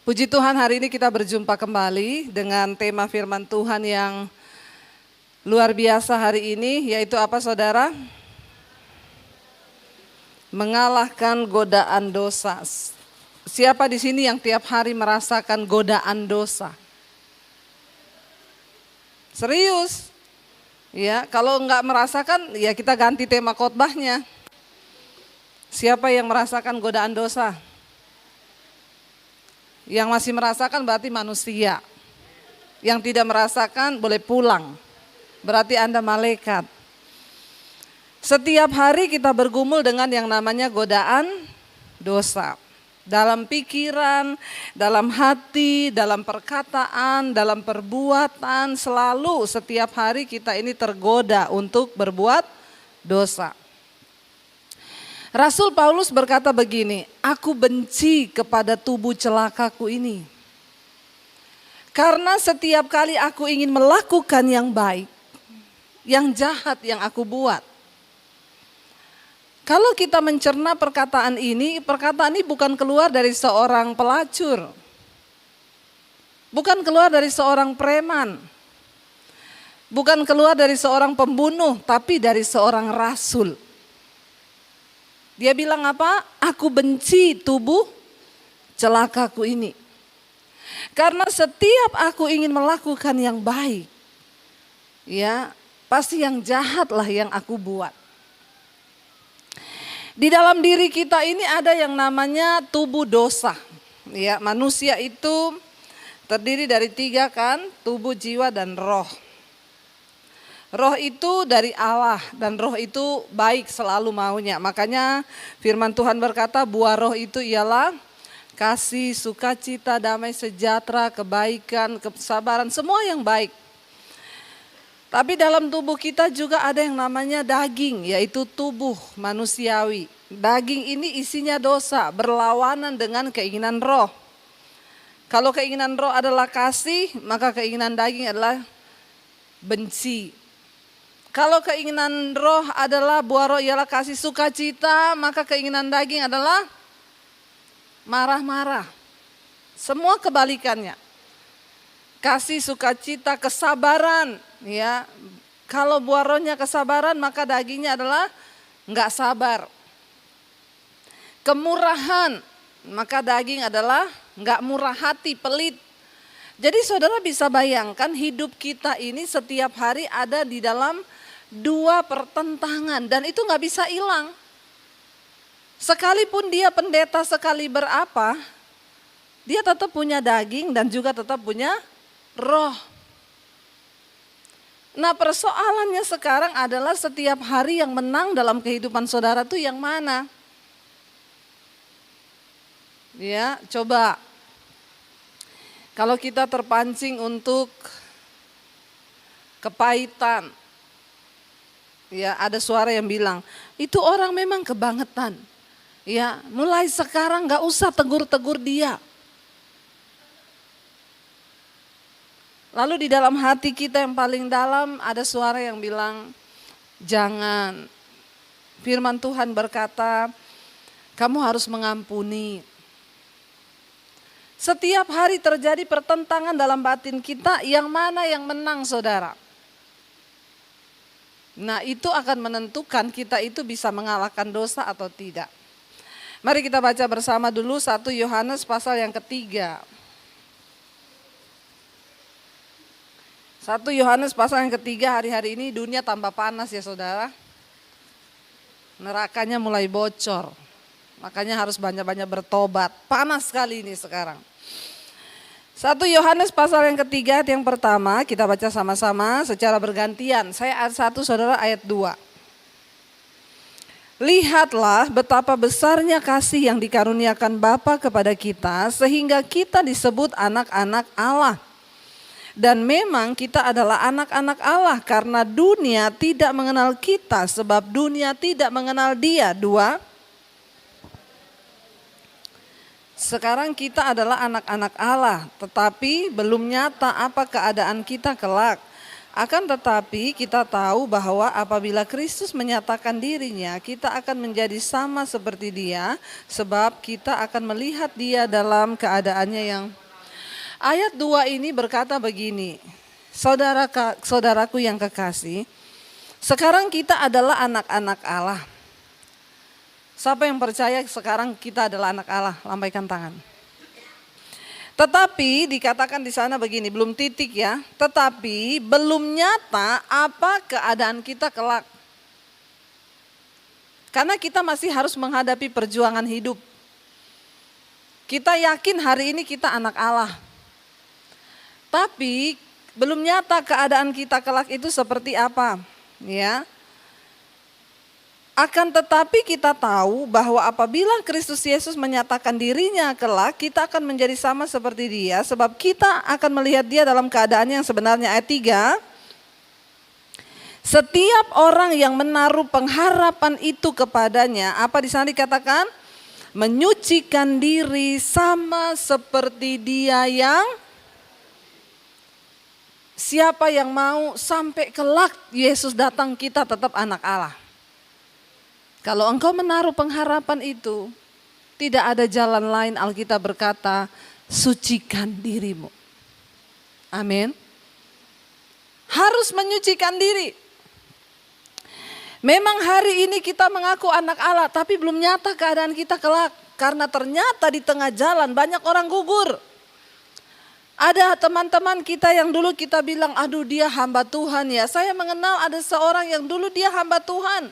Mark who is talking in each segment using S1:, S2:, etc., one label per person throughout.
S1: Puji Tuhan, hari ini kita berjumpa kembali dengan tema firman Tuhan yang luar biasa hari ini, yaitu apa saudara? Mengalahkan godaan dosa. Siapa di sini yang tiap hari merasakan godaan dosa? Serius? Ya, kalau enggak merasakan, ya kita ganti tema khotbahnya. Siapa yang merasakan godaan dosa? Yang masih merasakan berarti manusia. Yang tidak merasakan boleh pulang. Berarti Anda malaikat. Setiap hari kita bergumul dengan yang namanya godaan dosa. Dalam pikiran, dalam hati, dalam perkataan, dalam perbuatan, selalu setiap hari kita ini tergoda untuk berbuat dosa. Rasul Paulus berkata begini, aku benci kepada tubuh celakaku ini. Karena setiap kali aku ingin melakukan yang baik, yang jahat yang aku buat. Kalau kita mencerna perkataan ini bukan keluar dari seorang pelacur. Bukan keluar dari seorang preman. Bukan keluar dari seorang pembunuh, tapi dari seorang rasul. Dia bilang apa? Aku benci tubuh celakaku ini. Karena setiap aku ingin melakukan yang baik, ya pasti yang jahatlah yang aku buat. Di dalam diri kita ini ada yang namanya tubuh dosa. Ya, manusia itu terdiri dari 3 kan, tubuh, jiwa, dan roh. Roh itu dari Allah dan roh itu baik selalu maunya. Makanya firman Tuhan berkata buah roh itu ialah kasih, sukacita, damai sejahtera, kebaikan, kesabaran, semua yang baik. Tapi dalam tubuh kita juga ada yang namanya daging, yaitu tubuh manusiawi. Daging ini isinya dosa, berlawanan dengan keinginan roh. Kalau keinginan roh adalah kasih, maka keinginan daging adalah benci. Kalau keinginan roh adalah buah roh ialah kasih, sukacita, maka keinginan daging adalah marah-marah. Semua kebalikannya. Kasih, sukacita, kesabaran, ya. Kalau buah rohnya kesabaran, maka dagingnya adalah enggak sabar. Kemurahan, maka daging adalah enggak murah hati, pelit. Jadi saudara bisa bayangkan hidup kita ini setiap hari ada di dalam 2 pertentangan dan itu enggak bisa hilang. Sekalipun dia pendeta sekali berapa, dia tetap punya daging dan juga tetap punya roh. Nah, persoalannya sekarang adalah setiap hari yang menang dalam kehidupan saudara itu yang mana? Ya, coba. Kalau kita terpancing untuk kepahitan, ya ada suara yang bilang, itu orang memang kebangetan. Ya, mulai sekarang gak usah tegur-tegur dia. Lalu di dalam hati kita yang paling dalam ada suara yang bilang, jangan. Firman Tuhan berkata, kamu harus mengampuni. Setiap hari terjadi pertentangan dalam batin kita, yang mana yang menang saudara? Nah, itu akan menentukan kita itu bisa mengalahkan dosa atau tidak. Mari kita baca bersama dulu 1 Yohanes pasal yang ketiga. 1 Yohanes pasal yang ketiga, hari-hari ini dunia tambah panas ya saudara. Nerakanya mulai bocor. Makanya harus banyak-banyak bertobat. Panas sekali ini sekarang. 1 Yohanes pasal yang ketiga yang pertama kita baca sama-sama secara bergantian. Saya ayat 1, saudara ayat 2. Lihatlah betapa besarnya kasih yang dikaruniakan Bapa kepada kita sehingga kita disebut anak-anak Allah. Dan memang kita adalah anak-anak Allah karena dunia tidak mengenal kita sebab dunia tidak mengenal Dia. 2. Sekarang kita adalah anak-anak Allah, tetapi belum nyata apa keadaan kita kelak. Akan tetapi kita tahu bahwa apabila Kristus menyatakan dirinya, kita akan menjadi sama seperti Dia, sebab kita akan melihat Dia dalam keadaannya yang... Ayat 2 ini berkata begini, saudaraku yang kekasih, sekarang kita adalah anak-anak Allah. Siapa yang percaya sekarang kita adalah anak Allah? Lambaikan tangan. Tetapi dikatakan di sana begini, belum titik ya. Tetapi belum nyata apa keadaan kita kelak. Karena kita masih harus menghadapi perjuangan hidup. Kita yakin hari ini kita anak Allah. Tapi belum nyata keadaan kita kelak itu seperti apa, ya. Akan tetapi kita tahu bahwa apabila Kristus Yesus menyatakan dirinya kelak, kita akan menjadi sama seperti Dia, sebab kita akan melihat Dia dalam keadaan yang sebenarnya. Ayat 3, setiap orang yang menaruh pengharapan itu kepadanya, apa di sana dikatakan? Menyucikan diri sama seperti Dia yang... Siapa yang mau sampai kelak Yesus datang kita tetap anak Allah. Kalau engkau menaruh pengharapan itu, tidak ada jalan lain. Alkitab berkata, sucikan dirimu. Amin. Harus menyucikan diri. Memang hari ini kita mengaku anak Allah, tapi belum nyata keadaan kita kelak. Karena ternyata di tengah jalan banyak orang gugur. Ada teman-teman kita yang dulu kita bilang, aduh dia hamba Tuhan ya. Saya mengenal ada seorang yang dulu dia hamba Tuhan.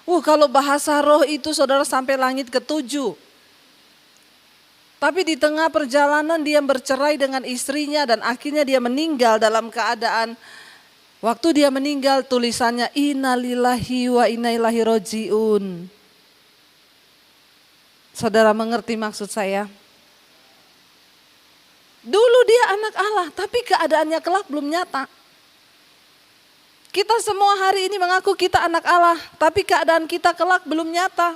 S1: Kalau bahasa roh itu saudara sampai langit ke-7. Tapi di tengah perjalanan dia bercerai dengan istrinya dan akhirnya dia meninggal dalam keadaan, waktu dia meninggal tulisannya innalillahi wa inna ilaihi rojiun. Saudara mengerti maksud saya? Dulu dia anak Allah, tapi keadaannya kelak belum nyata. Kita semua hari ini mengaku kita anak Allah, tapi keadaan kita kelak belum nyata.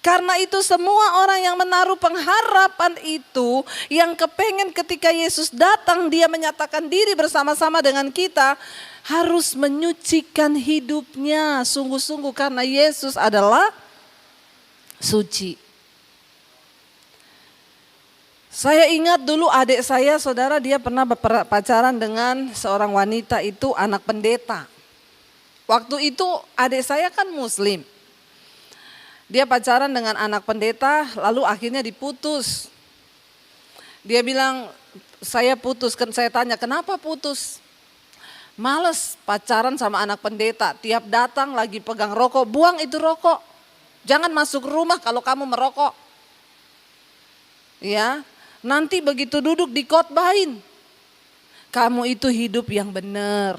S1: Karena itu semua orang yang menaruh pengharapan itu, yang kepengen ketika Yesus datang dia menyatakan diri bersama-sama dengan kita, harus menyucikan hidupnya sungguh-sungguh karena Yesus adalah suci. Saya ingat dulu adik saya, saudara, dia pernah pacaran dengan seorang wanita itu anak pendeta. Waktu itu adik saya kan muslim. Dia pacaran dengan anak pendeta, lalu akhirnya diputus. Dia bilang, saya putus, kan saya tanya, kenapa putus? Males pacaran sama anak pendeta, tiap datang lagi pegang rokok, buang itu rokok. Jangan masuk rumah kalau kamu merokok. Ya. Nanti begitu duduk dikotbahin, kamu itu hidup yang benar.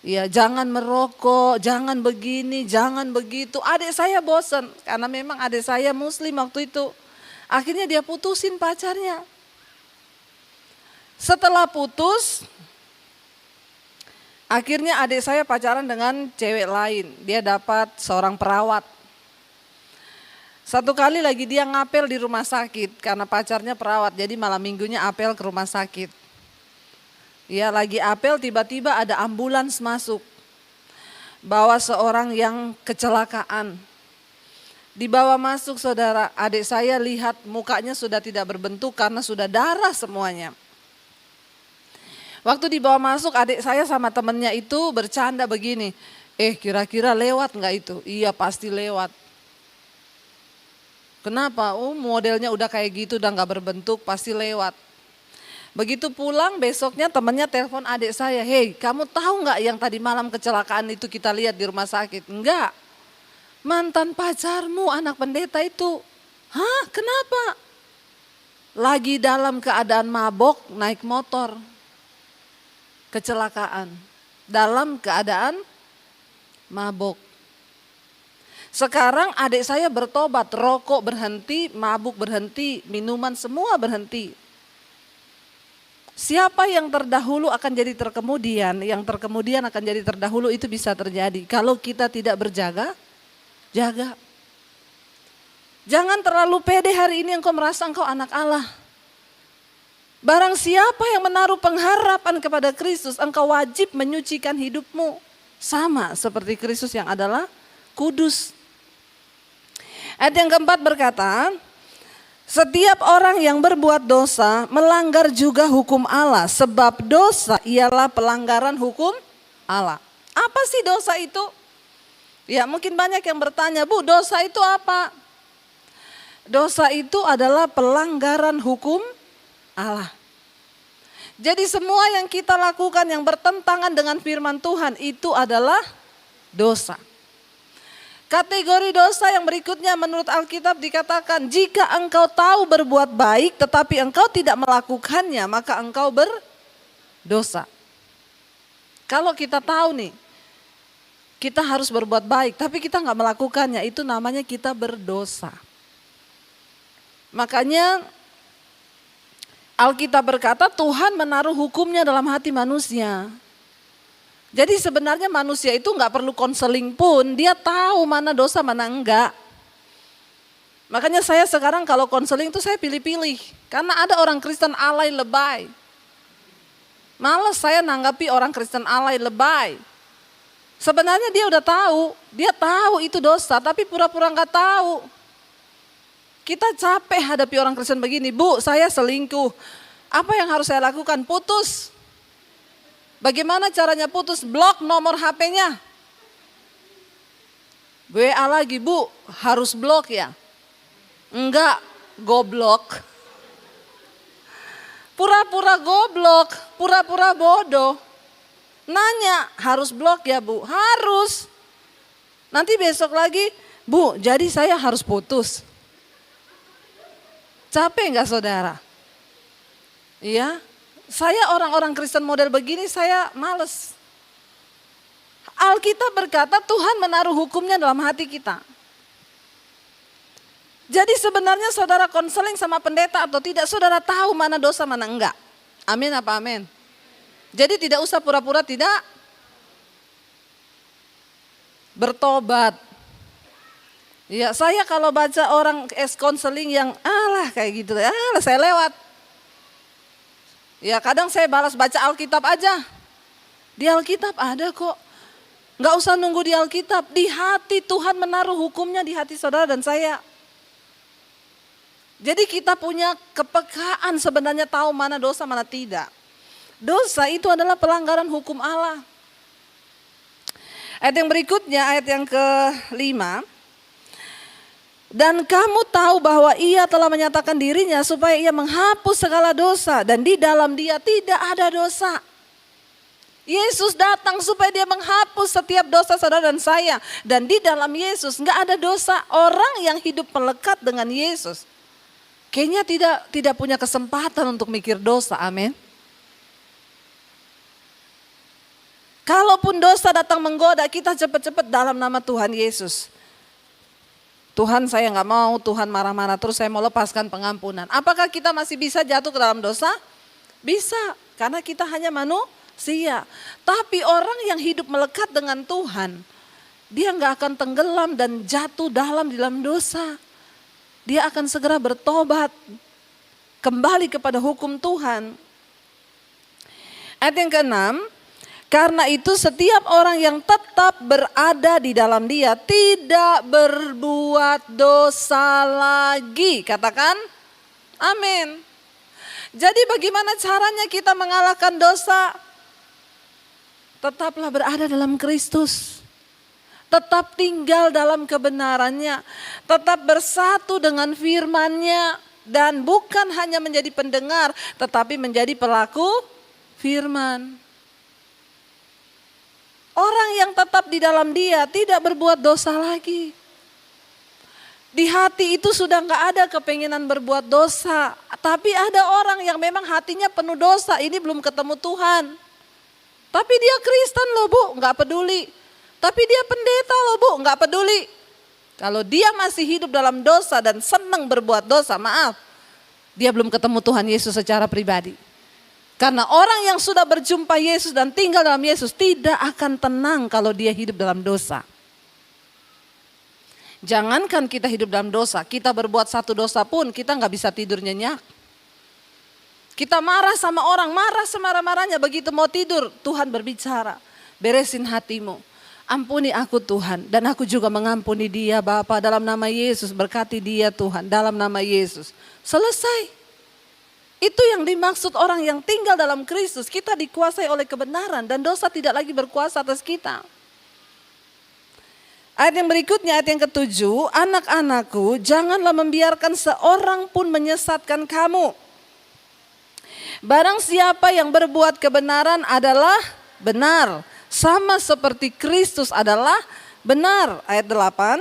S1: Ya, jangan merokok, jangan begini, jangan begitu. Adik saya bosan karena memang adik saya muslim waktu itu. Akhirnya dia putusin pacarnya. Setelah putus, akhirnya adik saya pacaran dengan cewek lain. Dia dapat seorang perawat. Satu kali lagi dia ngapel di rumah sakit karena pacarnya perawat, jadi malam minggunya apel ke rumah sakit. Ya lagi apel tiba-tiba ada ambulans masuk, bawa seorang yang kecelakaan. Dibawa masuk saudara, adik saya lihat mukanya sudah tidak berbentuk karena sudah darah semuanya. Waktu dibawa masuk adik saya sama temennya itu bercanda begini, kira-kira lewat nggak itu? Iya pasti lewat. Kenapa? Modelnya udah kayak gitu, udah gak berbentuk, pasti lewat. Begitu pulang besoknya temannya telepon adik saya, hei kamu tahu gak yang tadi malam kecelakaan itu kita lihat di rumah sakit? Enggak, mantan pacarmu anak pendeta itu. Hah kenapa? Lagi dalam keadaan mabok naik motor, kecelakaan. Dalam keadaan mabok. Sekarang adik saya bertobat, rokok berhenti, mabuk berhenti, minuman semua berhenti. Siapa yang terdahulu akan jadi terkemudian, yang terkemudian akan jadi terdahulu itu bisa terjadi. Kalau kita tidak berjaga, jaga. Jangan terlalu pede hari ini engkau merasa engkau anak Allah. Barang siapa yang menaruh pengharapan kepada Kristus, engkau wajib menyucikan hidupmu. Sama seperti Kristus yang adalah kudus. Ayat yang keempat berkata, setiap orang yang berbuat dosa melanggar juga hukum Allah, sebab dosa ialah pelanggaran hukum Allah. Apa sih dosa itu? Ya mungkin banyak yang bertanya, Bu, dosa itu apa? Dosa itu adalah pelanggaran hukum Allah. Jadi semua yang kita lakukan yang bertentangan dengan firman Tuhan itu adalah dosa. Kategori dosa yang berikutnya menurut Alkitab dikatakan, jika engkau tahu berbuat baik tetapi engkau tidak melakukannya, maka engkau berdosa. Kalau kita tahu nih, kita harus berbuat baik tapi kita nggak melakukannya, itu namanya kita berdosa. Makanya Alkitab berkata Tuhan menaruh hukumnya dalam hati manusia. Jadi sebenarnya manusia itu nggak perlu konseling pun, dia tahu mana dosa mana enggak. Makanya saya sekarang kalau konseling itu saya pilih-pilih. Karena ada orang Kristen alay lebay. Males saya nanggapi orang Kristen alay lebay. Sebenarnya dia tahu itu dosa tapi pura-pura nggak tahu. Kita capek hadapi orang Kristen begini, Bu, saya selingkuh. Apa yang harus saya lakukan? Putus. Bagaimana caranya putus? Blok nomor HP-nya. WA lagi, Bu, harus blok ya? Enggak, goblok. Pura-pura goblok, pura-pura bodoh. Nanya, harus blok ya Bu? Harus. Nanti besok lagi, Bu, jadi saya harus putus. Capek enggak saudara? Iya, saya orang-orang Kristen model begini saya males. Alkitab berkata Tuhan menaruh hukumnya dalam hati kita. Jadi sebenarnya saudara konseling sama pendeta atau tidak, saudara tahu mana dosa mana enggak. Amin apa amin? Jadi tidak usah pura-pura tidak bertobat. Ya, saya kalau baca orang konseling yang kayak gitu, saya lewat. Ya, kadang saya balas baca Alkitab aja. Di Alkitab ada kok. Nggak usah nunggu di Alkitab, di hati Tuhan menaruh hukumnya di hati saudara dan saya. Jadi kita punya kepekaan sebenarnya tahu mana dosa mana tidak. Dosa itu adalah pelanggaran hukum Allah. Ayat yang berikutnya, ayat yang ke-5. Dan kamu tahu bahwa ia telah menyatakan dirinya supaya ia menghapus segala dosa. Dan di dalam dia tidak ada dosa. Yesus datang supaya dia menghapus setiap dosa saudara dan saya. Dan di dalam Yesus nggak ada dosa. Orang yang hidup melekat dengan Yesus kayaknya tidak punya kesempatan untuk mikir dosa, amin. Kalaupun dosa datang menggoda, kita cepat-cepat dalam nama Tuhan Yesus. Tuhan saya nggak mau, Tuhan marah-marah terus saya mau lepaskan pengampunan. Apakah kita masih bisa jatuh ke dalam dosa? Bisa, karena kita hanya manusia. Tapi orang yang hidup melekat dengan Tuhan, dia nggak akan tenggelam dan jatuh dalam dosa. Dia akan segera bertobat, kembali kepada hukum Tuhan. Ayat yang ke-6. Karena itu setiap orang yang tetap berada di dalam dia tidak berbuat dosa lagi. Katakan amin. Jadi bagaimana caranya kita mengalahkan dosa? Tetaplah berada dalam Kristus. Tetap tinggal dalam kebenarannya. Tetap bersatu dengan firman-Nya. Dan bukan hanya menjadi pendengar tetapi menjadi pelaku firman. Orang yang tetap di dalam dia tidak berbuat dosa lagi. Di hati itu sudah gak ada kepengenan berbuat dosa. Tapi ada orang yang memang hatinya penuh dosa, ini belum ketemu Tuhan. Tapi dia Kristen loh Bu, gak peduli. Tapi dia pendeta loh Bu, gak peduli. Kalau dia masih hidup dalam dosa dan senang berbuat dosa, maaf. Dia belum ketemu Tuhan Yesus secara pribadi. Karena orang yang sudah berjumpa Yesus dan tinggal dalam Yesus tidak akan tenang kalau dia hidup dalam dosa. Jangankan kita hidup dalam dosa, kita berbuat satu dosa pun kita nggak bisa tidur nyenyak. Kita marah sama orang, marah semarah-marahnya, begitu mau tidur Tuhan berbicara, beresin hatimu. Ampuni aku Tuhan, dan aku juga mengampuni dia Bapa, dalam nama Yesus, berkati dia Tuhan, dalam nama Yesus. Selesai. Itu yang dimaksud orang yang tinggal dalam Kristus. Kita dikuasai oleh kebenaran dan dosa tidak lagi berkuasa atas kita. Ayat yang berikutnya, ayat yang ke-7, anak-anakku janganlah membiarkan seorang pun menyesatkan kamu. Barang siapa yang berbuat kebenaran adalah benar, sama seperti Kristus adalah benar. Ayat 8,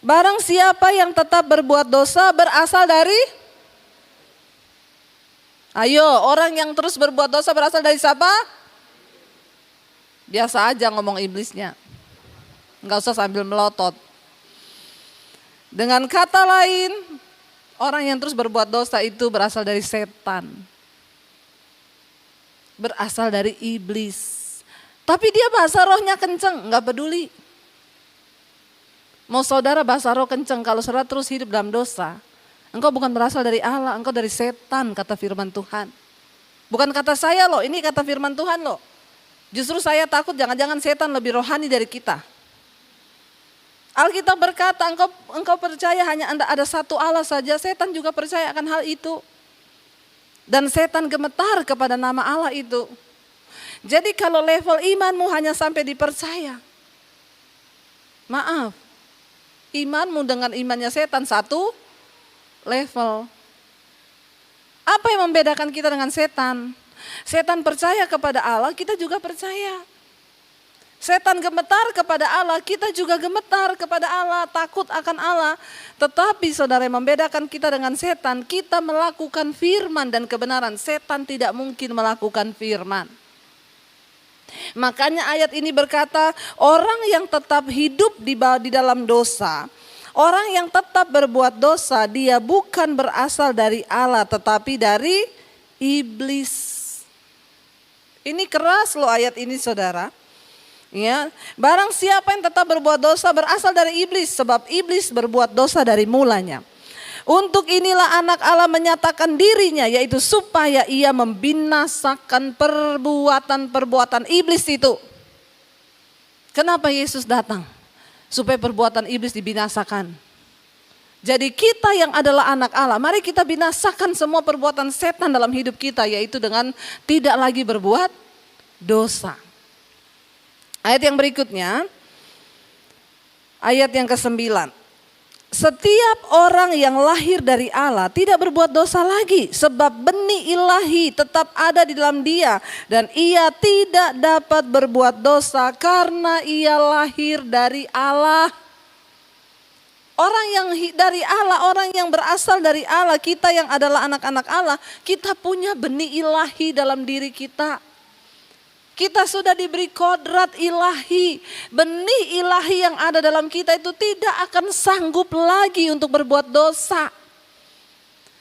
S1: barang siapa yang tetap berbuat dosa berasal dari, ayo, orang yang terus berbuat dosa berasal dari siapa? Biasa aja ngomong iblisnya, nggak usah sambil melotot. Dengan kata lain, orang yang terus berbuat dosa itu berasal dari setan, berasal dari iblis. Tapi dia bahasa rohnya kenceng, nggak peduli. Mau saudara bahasa roh kenceng, kalau saudara terus hidup dalam dosa, engkau bukan berasal dari Allah, engkau dari setan, kata firman Tuhan. Bukan kata saya loh, ini kata firman Tuhan loh. Justru saya takut jangan-jangan setan lebih rohani dari kita. Alkitab berkata engkau percaya hanya ada satu Allah saja, setan juga percaya akan hal itu. Dan setan gemetar kepada nama Allah itu. Jadi kalau level imanmu hanya sampai dipercaya, maaf, imanmu dengan imannya setan satu level. Apa yang membedakan kita dengan setan? Setan percaya kepada Allah, kita juga percaya. Setan gemetar kepada Allah, kita juga gemetar kepada Allah, takut akan Allah. Tetapi saudara, yang membedakan kita dengan setan, kita melakukan firman dan kebenaran. Setan tidak mungkin melakukan firman. Makanya ayat ini berkata, orang yang tetap hidup di dalam dosa, orang yang tetap berbuat dosa, dia bukan berasal dari Allah tetapi dari iblis. Ini keras loh ayat ini saudara. Ya, barang siapa yang tetap berbuat dosa berasal dari iblis, sebab iblis berbuat dosa dari mulanya. Untuk inilah anak Allah menyatakan dirinya, yaitu supaya ia membinasakan perbuatan-perbuatan iblis itu. Kenapa Yesus datang? Supaya perbuatan iblis dibinasakan. Jadi kita yang adalah anak Allah, mari kita binasakan semua perbuatan setan dalam hidup kita, yaitu dengan tidak lagi berbuat dosa. Ayat yang berikutnya, ayat yang ke-9. Setiap orang yang lahir dari Allah tidak berbuat dosa lagi, sebab benih ilahi tetap ada di dalam dia, dan ia tidak dapat berbuat dosa karena ia lahir dari Allah. Orang yang dari Allah, orang yang berasal dari Allah, kita yang adalah anak-anak Allah, kita punya benih ilahi dalam diri kita. Kita sudah diberi kodrat ilahi, benih ilahi yang ada dalam kita itu tidak akan sanggup lagi untuk berbuat dosa.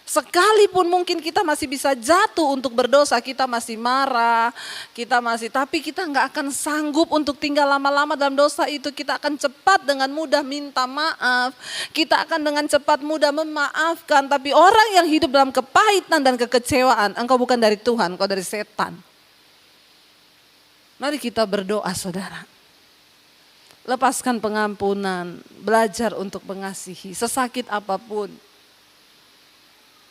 S1: Sekalipun mungkin kita masih bisa jatuh untuk berdosa, kita masih marah, tapi kita nggak akan sanggup untuk tinggal lama-lama dalam dosa itu. Kita akan cepat dengan mudah minta maaf, kita akan dengan cepat mudah memaafkan. Tapi orang yang hidup dalam kepahitan dan kekecewaan, engkau bukan dari Tuhan, engkau dari setan. Mari kita berdoa saudara. Lepaskan pengampunan, belajar untuk mengasihi sesakit apapun.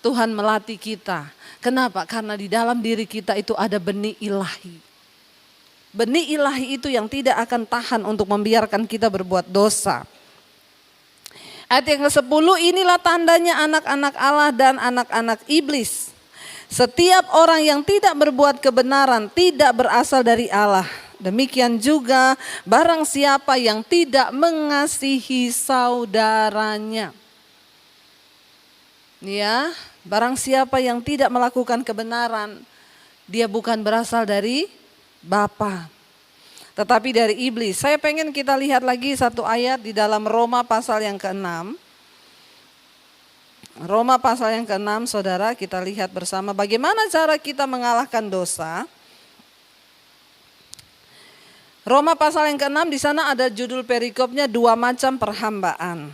S1: Tuhan melatih kita. Kenapa? Karena di dalam diri kita itu ada benih ilahi. Benih ilahi itu yang tidak akan tahan untuk membiarkan kita berbuat dosa. Ayat yang ke-10, inilah tandanya anak-anak Allah dan anak-anak iblis. Setiap orang yang tidak berbuat kebenaran tidak berasal dari Allah. Demikian juga barang siapa yang tidak mengasihi saudaranya. Ya, barang siapa yang tidak melakukan kebenaran, dia bukan berasal dari Bapa, tetapi dari iblis. Saya pengen kita lihat lagi satu ayat di dalam Roma pasal yang ke-6. Roma pasal yang ke-6, saudara, kita lihat bersama bagaimana cara kita mengalahkan dosa. Roma pasal yang ke-6, di sana ada judul perikopnya 2 macam perhambaan.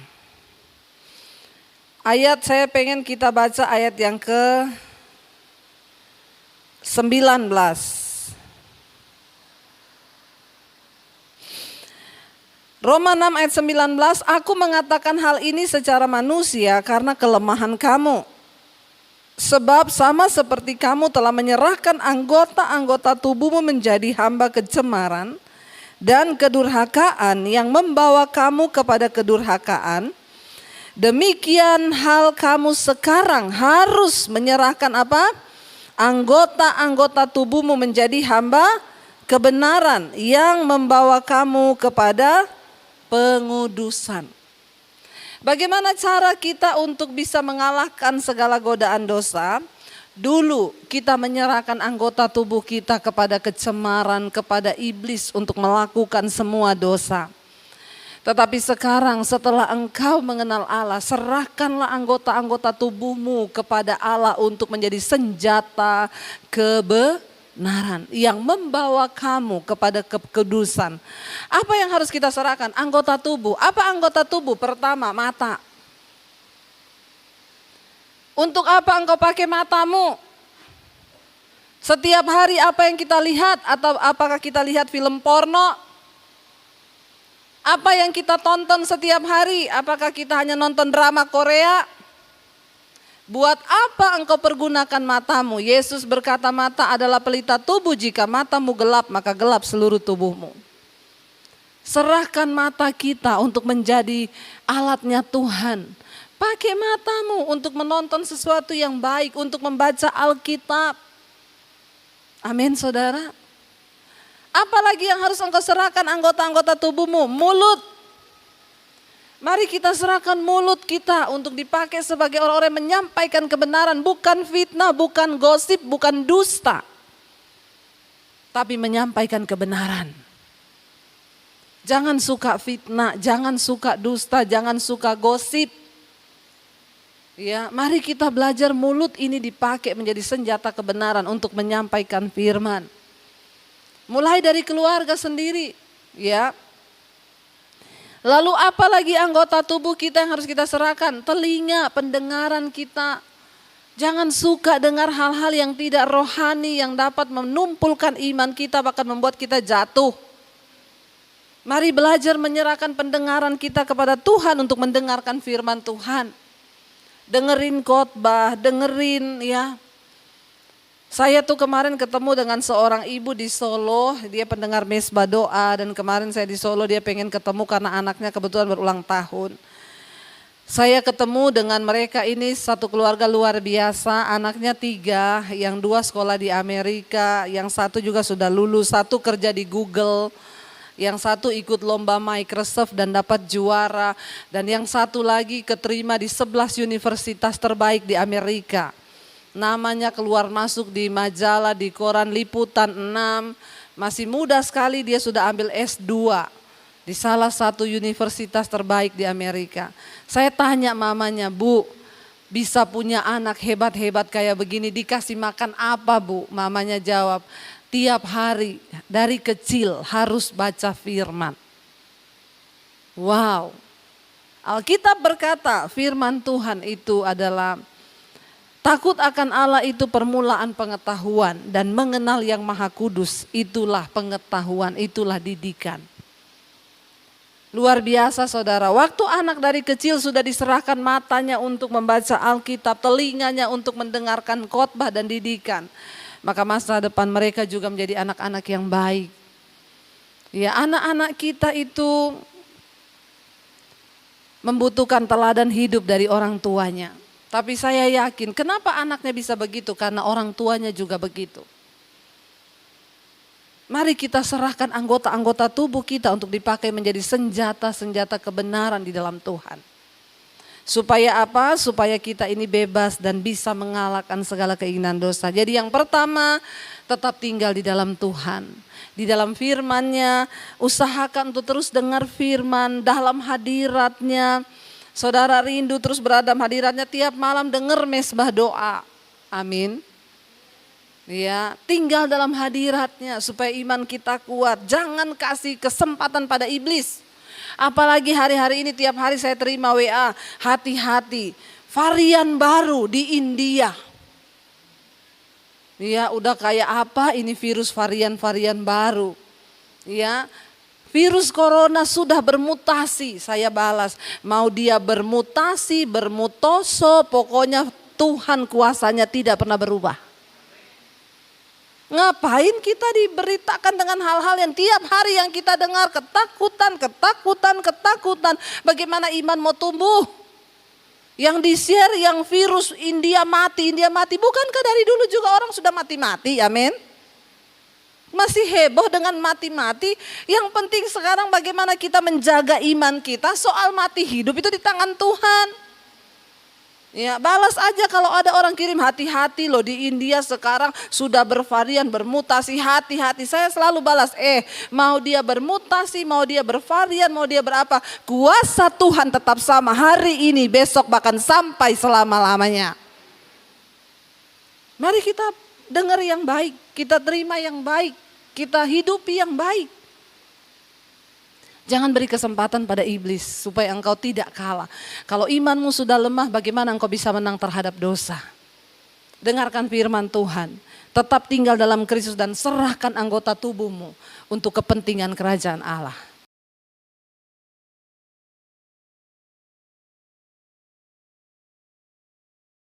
S1: Ayat saya pengen kita baca ayat yang ke Roma 6 ayat 19, aku mengatakan hal ini secara manusia karena kelemahan kamu. Sebab sama seperti kamu telah menyerahkan anggota-anggota tubuhmu menjadi hamba kecemaran dan kedurhakaan yang membawa kamu kepada kedurhakaan, demikian hal kamu sekarang harus menyerahkan apa? Anggota-anggota tubuhmu menjadi hamba kebenaran yang membawa kamu kepada pengudusan. Bagaimana cara kita untuk bisa mengalahkan segala godaan dosa? Dulu kita menyerahkan anggota tubuh kita kepada kecemaran, kepada iblis untuk melakukan semua dosa. Tetapi sekarang setelah engkau mengenal Allah, serahkanlah anggota-anggota tubuhmu kepada Allah untuk menjadi senjata kebenaran yang membawa kamu kepada kekudusan. Apa yang harus kita serahkan? Anggota tubuh. Apa anggota tubuh? Pertama, mata. Untuk apa engkau pakai matamu? Setiap hari apa yang kita lihat? Atau apakah kita lihat film porno? Apa yang kita tonton setiap hari? Apakah kita hanya nonton drama Korea? Buat apa engkau pergunakan matamu? Yesus berkata mata adalah pelita tubuh, jika matamu gelap maka gelap seluruh tubuhmu. Serahkan mata kita untuk menjadi alatnya Tuhan. Pakai matamu untuk menonton sesuatu yang baik, untuk membaca Alkitab. Amin saudara. Apalagi yang harus engkau serahkan anggota-anggota tubuhmu? Mulut. Mari kita serahkan mulut kita untuk dipakai sebagai orang-orang yang menyampaikan kebenaran. Bukan fitnah, bukan gosip, bukan dusta. Tapi menyampaikan kebenaran. Jangan suka fitnah, jangan suka dusta, jangan suka gosip. Ya, mari kita belajar mulut ini dipakai menjadi senjata kebenaran untuk menyampaikan firman. Mulai dari keluarga sendiri, ya. Lalu apa lagi anggota tubuh kita yang harus kita serahkan? Telinga, pendengaran kita. Jangan suka dengar hal-hal yang tidak rohani, yang dapat menumpulkan iman kita, bahkan membuat kita jatuh. Mari belajar menyerahkan pendengaran kita kepada Tuhan untuk mendengarkan firman Tuhan. Dengerin khotbah, dengerin ya. Saya tuh kemarin ketemu dengan seorang ibu di Solo, dia pendengar mesbah doa, dan kemarin saya di Solo dia pengen ketemu karena anaknya kebetulan berulang tahun. Saya ketemu dengan mereka ini satu keluarga luar biasa, anaknya 3, yang 2 sekolah di Amerika, yang 1 juga sudah lulus, 1 kerja di Google, yang 1 ikut lomba Microsoft dan dapat juara, dan yang 1 lagi keterima di 11 universitas terbaik di Amerika. Namanya keluar masuk di majalah, di koran, liputan 6. Masih muda sekali dia sudah ambil S2 di salah satu universitas terbaik di Amerika. Saya tanya mamanya, Bu, bisa punya anak hebat-hebat kayak begini, dikasih makan apa Bu? Mamanya jawab, tiap hari dari kecil harus baca firman. Wow, Alkitab berkata firman Tuhan itu adalah takut akan Allah itu permulaan pengetahuan, dan mengenal yang Maha Kudus itulah pengetahuan, itulah didikan. Luar biasa saudara, waktu anak dari kecil sudah diserahkan matanya untuk membaca Alkitab, telinganya untuk mendengarkan khotbah dan didikan, maka masa depan mereka juga menjadi anak-anak yang baik. Ya, anak-anak kita itu membutuhkan teladan hidup dari orang tuanya. Tapi saya yakin kenapa anaknya bisa begitu? Karena orang tuanya juga begitu. Mari kita serahkan anggota-anggota tubuh kita untuk dipakai menjadi senjata-senjata kebenaran di dalam Tuhan. Supaya apa? Supaya kita ini bebas dan bisa mengalahkan segala keinginan dosa. Jadi yang pertama, tetap tinggal di dalam Tuhan. Di dalam firman-Nya, usahakan untuk terus dengar firman dalam hadirat-Nya. Saudara rindu terus berada dalam hadirat-Nya, tiap malam dengar mesbah doa. Amin. Ya, tinggal dalam hadirat-Nya supaya iman kita kuat. Jangan kasih kesempatan pada iblis. Apalagi hari-hari ini tiap hari saya terima WA, hati-hati, varian baru di India. Ya, udah kayak apa ini virus varian-varian baru. Ya, virus corona sudah bermutasi, saya balas. Mau dia bermutasi, bermutoso, pokoknya Tuhan kuasanya tidak pernah berubah. Ngapain kita diberitakan dengan hal-hal yang tiap hari yang kita dengar, ketakutan, ketakutan, ketakutan. Bagaimana iman mau tumbuh? Yang di-share yang virus India mati. Bukankah dari dulu juga orang sudah mati-mati, amin? Masih heboh dengan mati-mati. Yang penting sekarang bagaimana kita menjaga iman kita. Soal mati hidup itu di tangan Tuhan. Ya, balas aja kalau ada orang kirim, hati-hati loh, di India sekarang sudah bervarian, bermutasi, hati-hati. Saya selalu balas, mau dia bermutasi, mau dia bervarian, mau dia berapa, kuasa Tuhan tetap sama hari ini, besok, bahkan sampai selama-lamanya. Mari kita dengar yang baik, kita terima yang baik, kita hidupi yang baik. Jangan beri kesempatan pada iblis supaya engkau tidak kalah. Kalau imanmu sudah lemah, bagaimana engkau bisa menang terhadap dosa? Dengarkan firman Tuhan. Tetap tinggal dalam Kristus dan serahkan anggota tubuhmu untuk kepentingan kerajaan Allah.